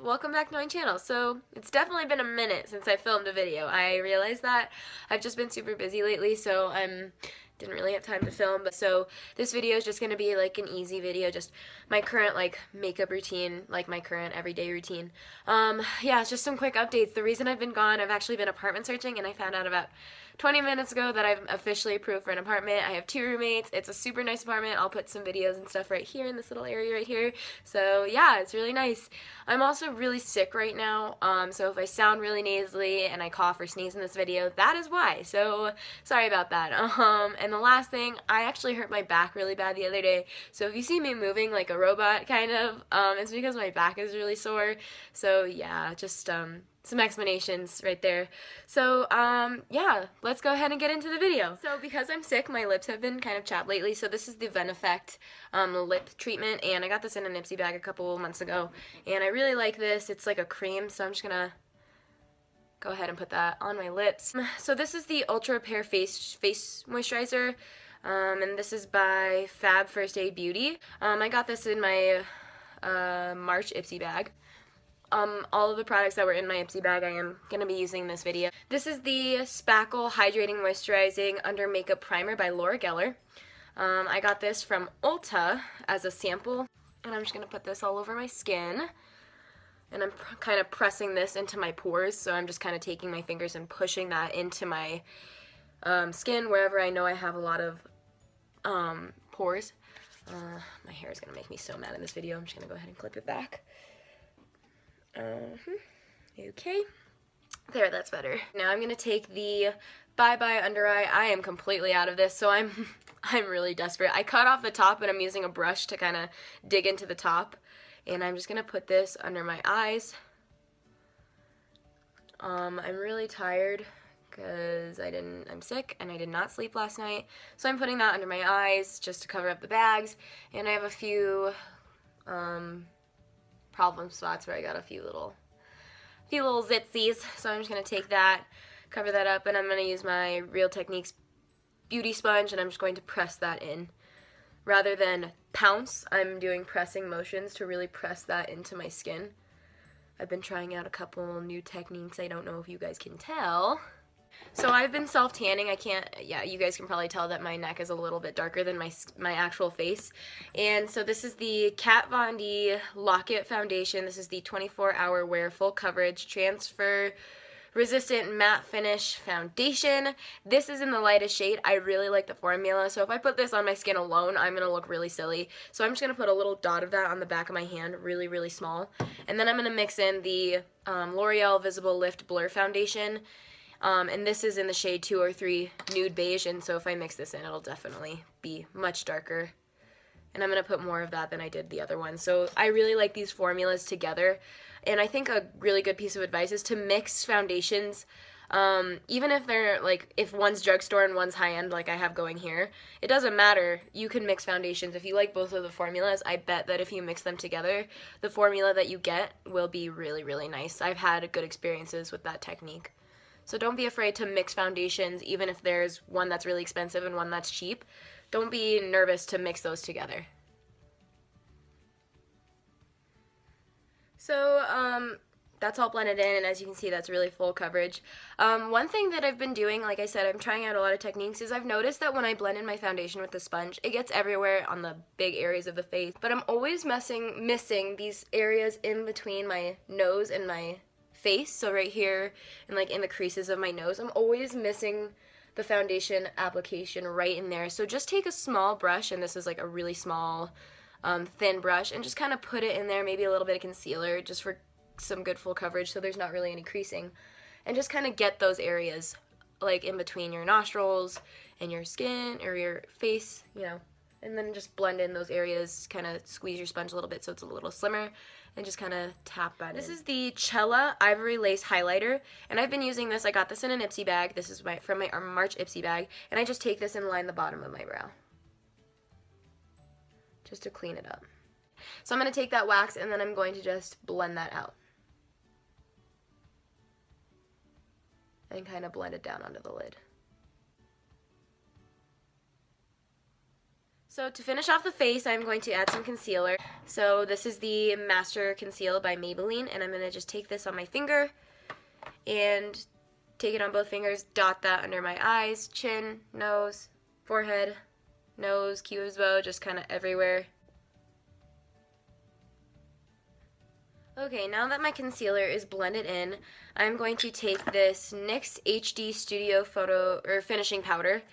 welcome back to my channel. So it's definitely been a minute since I filmed a video. I realized that I've just been super busy lately, so didn't really have time to film. But so this video is just gonna be like an easy video, just my current like makeup routine, like my current everyday routine. Yeah, it's just some quick updates. The reason I've been gone, I've actually been apartment searching, and I found out about 20 minutes ago that I'm officially approved for an apartment. I have 2 roommates. It's a super nice apartment. I'll put some videos and stuff right here in this little area right here. So yeah, it's really nice. I'm also really sick right now, so if I sound really nasally and I cough or sneeze in this video, that is why. So sorry about that. And the last thing, I actually hurt my back really bad the other day. So if you see me moving like a robot, kind of, it's because my back is really sore. So yeah, just some explanations right there. So yeah, let's go ahead and get into the video. So because I'm sick, my lips have been kind of chapped lately. So this is the Veneffect lip treatment, and I got this in an Ipsy bag a couple months ago, and I really like this. It's like a cream, so I'm just gonna go ahead and put that on my lips. So this is the Ultra Repair face moisturizer, and this is by Fab First Aid Beauty. I got this in my March Ipsy bag. All of the products that were in my Ipsy bag I am going to be using in this video. This is the Spackle Hydrating Moisturizing Under Makeup Primer by Laura Geller. I got this from Ulta as a sample, and I'm just going to put this all over my skin. And I'm kind of pressing this into my pores, so I'm just kind of taking my fingers and pushing that into my skin wherever I know I have a lot of pores. My hair is going to make me so mad in this video. I'm just going to go ahead and clip it back. Okay. There, that's better. Now I'm gonna take the Bye Bye Under Eye. I am completely out of this, so I'm really desperate. I cut off the top, and I'm using a brush to kind of dig into the top, and I'm just gonna put this under my eyes. I'm really tired because I'm sick and I did not sleep last night, so I'm putting that under my eyes just to cover up the bags, and I have a few problem spots where I got a few little zitsies, so I'm just going to take that, cover that up, and I'm going to use my Real Techniques beauty sponge, and I'm just going to press that in. Rather than pounce, I'm doing pressing motions to really press that into my skin. I've been trying out a couple new techniques. I don't know if you guys can tell. So I've been self-tanning. You guys can probably tell that my neck is a little bit darker than my actual face. And so this is the Kat Von D Lock-It Foundation. This is the 24-hour wear full coverage transfer resistant matte finish foundation. This is in the lightest shade. I really like the formula, so if I put this on my skin alone, I'm going to look really silly. So I'm just going to put a little dot of that on the back of my hand, really, really small. And then I'm going to mix in the L'Oreal Visible Lift Blur Foundation. And this is in the shade 203 Nude Beige, and so if I mix this in, it'll definitely be much darker. And I'm going to put more of that than I did the other one. So I really like these formulas together, and I think a really good piece of advice is to mix foundations, even if they're, like, if one's drugstore and one's high-end, like I have going here, it doesn't matter. You can mix foundations. If you like both of the formulas, I bet that if you mix them together, the formula that you get will be really, really nice. I've had good experiences with that technique. So don't be afraid to mix foundations, even if there's one that's really expensive and one that's cheap. Don't be nervous to mix those together. So, that's all blended in, and as you can see, that's really full coverage. One thing that I've been doing, like I said, I'm trying out a lot of techniques, is I've noticed that when I blend in my foundation with the sponge, it gets everywhere on the big areas of the face, but I'm always missing these areas in between my nose and my face, so right here and like in the creases of my nose, I'm always missing the foundation application right in there. So just take a small brush, and this is like a really small thin brush, and just kind of put it in there, maybe a little bit of concealer just for some good full coverage so there's not really any creasing, and just kind of get those areas like in between your nostrils and your skin or your face, you know, and then just blend in those areas, kind of squeeze your sponge a little bit so it's a little slimmer, and just kind of tap that in. This is the Cella Ivory Lace Highlighter, and I've been using this. I got this in an Ipsy bag. This is from my March Ipsy bag, and I just take this and line the bottom of my brow just to clean it up. So I'm going to take that wax, and then I'm going to just blend that out and kind of blend it down onto the lid. So to finish off the face, I'm going to add some concealer. So this is the Master Conceal by Maybelline, and I'm going to just take this on my finger and take it on both fingers, dot that under my eyes, chin, nose, forehead, nose, cupid's bow, just kind of everywhere. Okay, now that my concealer is blended in, I'm going to take this NYX HD Studio Photo or Finishing Powder,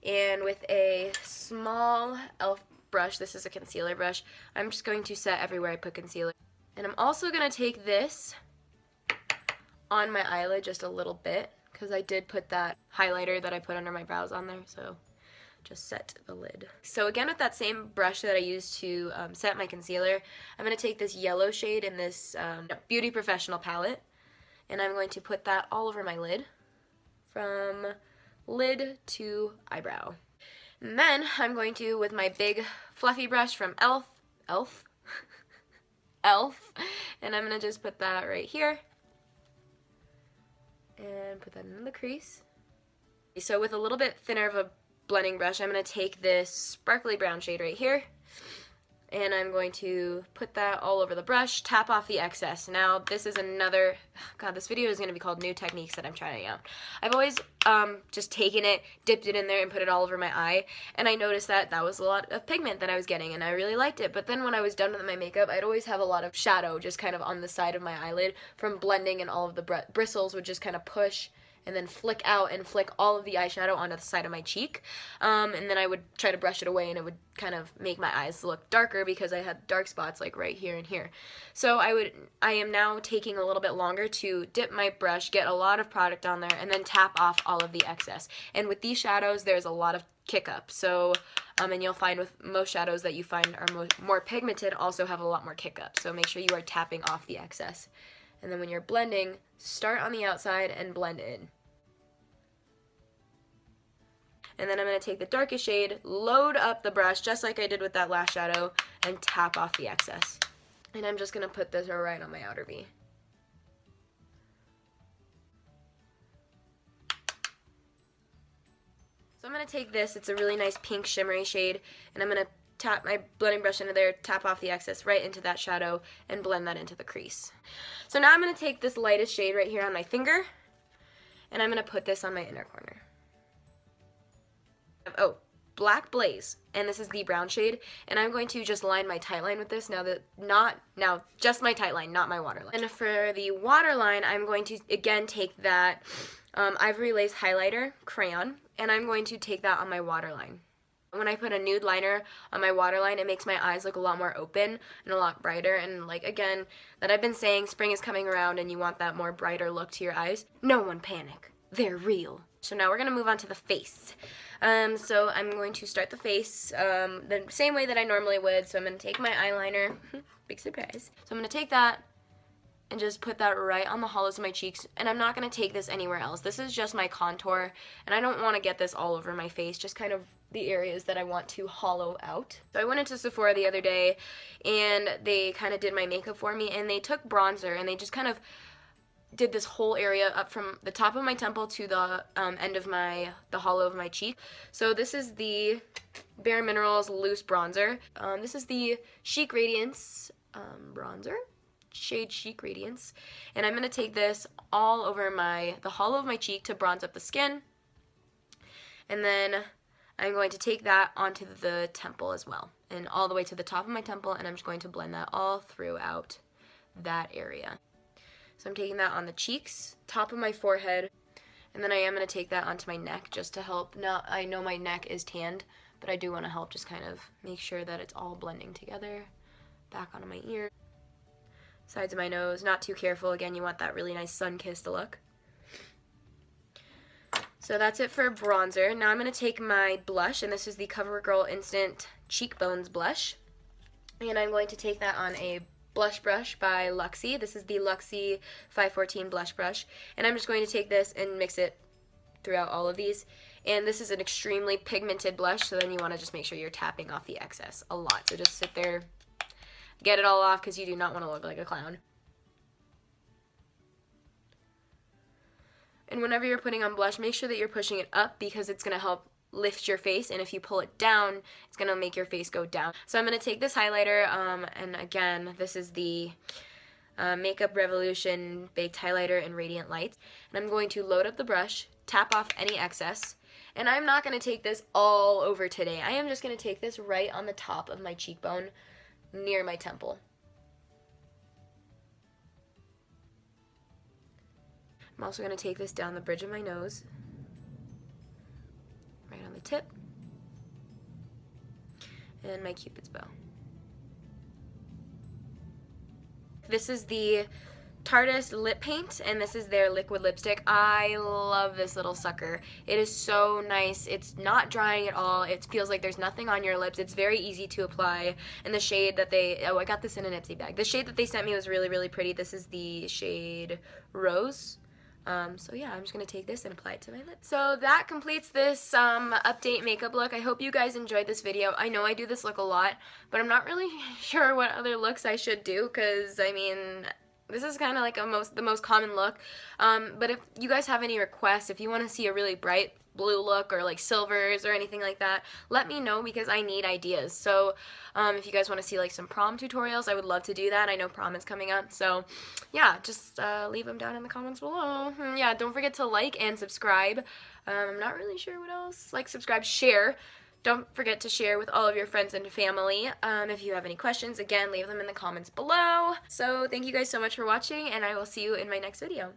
and with a small e.l.f. brush, this is a concealer brush, I'm just going to set everywhere I put concealer. And I'm also going to take this on my eyelid just a little bit, because I did put that highlighter that I put under my brows on there, so just set the lid. So again, with that same brush that I used to set my concealer, I'm going to take this yellow shade in this Beauty Professional palette, and I'm going to put that all over my lid, from lid to eyebrow. And then I'm going to, with my big fluffy brush from e.l.f., and I'm going to just put that right here, and put that in the crease. So with a little bit thinner of a blending brush, I'm going to take this sparkly brown shade right here, and I'm going to put that all over the brush, tap off the excess. Now this is another, God, this video is going to be called New Techniques that I'm trying out. I've always just taken it, dipped it in there, and put it all over my eye, and I noticed that that was a lot of pigment that I was getting, and I really liked it. But then when I was done with my makeup, I'd always have a lot of shadow just kind of on the side of my eyelid from blending, and all of the bristles would just kind of push and then flick out and flick all of the eyeshadow onto the side of my cheek. And then I would try to brush it away, and it would kind of make my eyes look darker because I had dark spots like right here and here. So I am now taking a little bit longer to dip my brush, get a lot of product on there, and then tap off all of the excess. And with these shadows, there's a lot of kick up. So, and you'll find with most shadows that you find are more pigmented also have a lot more kick up. So make sure you are tapping off the excess. And then when you're blending, start on the outside and blend in. And then I'm going to take the darkest shade, load up the brush just like I did with that last shadow, and tap off the excess. And I'm just going to put this right on my outer V. So I'm going to take this, it's a really nice pink shimmery shade, and I'm going to tap my blending brush into there, tap off the excess right into that shadow, and blend that into the crease. So now I'm going to take this lightest shade right here on my finger, and I'm going to put this on my inner corner. Oh, Black Blaze, and this is the brown shade, and I'm going to just line my tight line with this just my tight line, not my waterline. And for the waterline, I'm going to again take that Ivory Lace highlighter crayon, and I'm going to take that on my waterline. When I put a nude liner on my waterline, it makes my eyes look a lot more open and a lot brighter, and like again, that I've been saying, spring is coming around and you want that more brighter look to your eyes. No one panic, they're real. So now we're going to move on to the face. So I'm going to start the face the same way that I normally would. So I'm going to take my eyeliner, big surprise. So I'm going to take that and just put that right on the hollows of my cheeks. And I'm not going to take this anywhere else. This is just my contour, and I don't want to get this all over my face, just kind of the areas that I want to hollow out. So I went into Sephora the other day, and they kind of did my makeup for me, and they took bronzer, and they just kind of did this whole area up from the top of my temple to the end of the hollow of my cheek. So this is the Bare Minerals Loose Bronzer. This is the Chic Radiance bronzer, shade Chic Radiance. And I'm going to take this all over the hollow of my cheek to bronze up the skin. And then I'm going to take that onto the temple as well, and all the way to the top of my temple, and I'm just going to blend that all throughout that area. So I'm taking that on the cheeks, top of my forehead, and then I am going to take that onto my neck just to help. Now, I know my neck is tanned, but I do want to help just kind of make sure that it's all blending together. Back onto my ear, sides of my nose, not too careful. Again, you want that really nice sun-kissed look. So that's it for bronzer. Now I'm going to take my blush, and this is the CoverGirl Instant Cheekbones Blush, and I'm going to take that on a blush brush by Luxie. This is the Luxie 514 blush brush, and I'm just going to take this and mix it throughout all of these. And this is an extremely pigmented blush, so then you want to just make sure you're tapping off the excess a lot. So just sit there, get it all off, because you do not want to look like a clown. And whenever you're putting on blush, make sure that you're pushing it up, because it's going to help lift your face, and if you pull it down, it's going to make your face go down. So I'm going to take this highlighter, and again, this is the Makeup Revolution Baked Highlighter in Radiant Lights, and I'm going to load up the brush, tap off any excess, and I'm not going to take this all over today. I am just going to take this right on the top of my cheekbone near my temple. I'm also going to take this down the bridge of my nose, right on the tip, and my Cupid's bow. This is the Tarteist lip paint, and this is their liquid lipstick. I love this little sucker. It is so nice. It's not drying at all. It feels like there's nothing on your lips. It's very easy to apply, and the shade that I got this in an Ipsy bag. The shade that they sent me was really, really pretty. This is the shade Rose. So yeah, I'm just going to take this and apply it to my lips. So that completes this update makeup look. I hope you guys enjoyed this video. I know I do this look a lot, but I'm not really sure what other looks I should do, because, I mean, this is kind of like the most common look. But if you guys have any requests, if you want to see a really bright blue look or like silvers or anything like that, let me know, because I need ideas. So if you guys want to see like some prom tutorials, I would love to do that. I know prom is coming up, so yeah, just leave them down in the comments below. Yeah, don't forget to like and subscribe. I'm not really sure what else. Like, subscribe, share. Don't forget to share with all of your friends and family. If you have any questions, again, leave them in the comments below. So thank you guys so much for watching, and I will see you in my next video.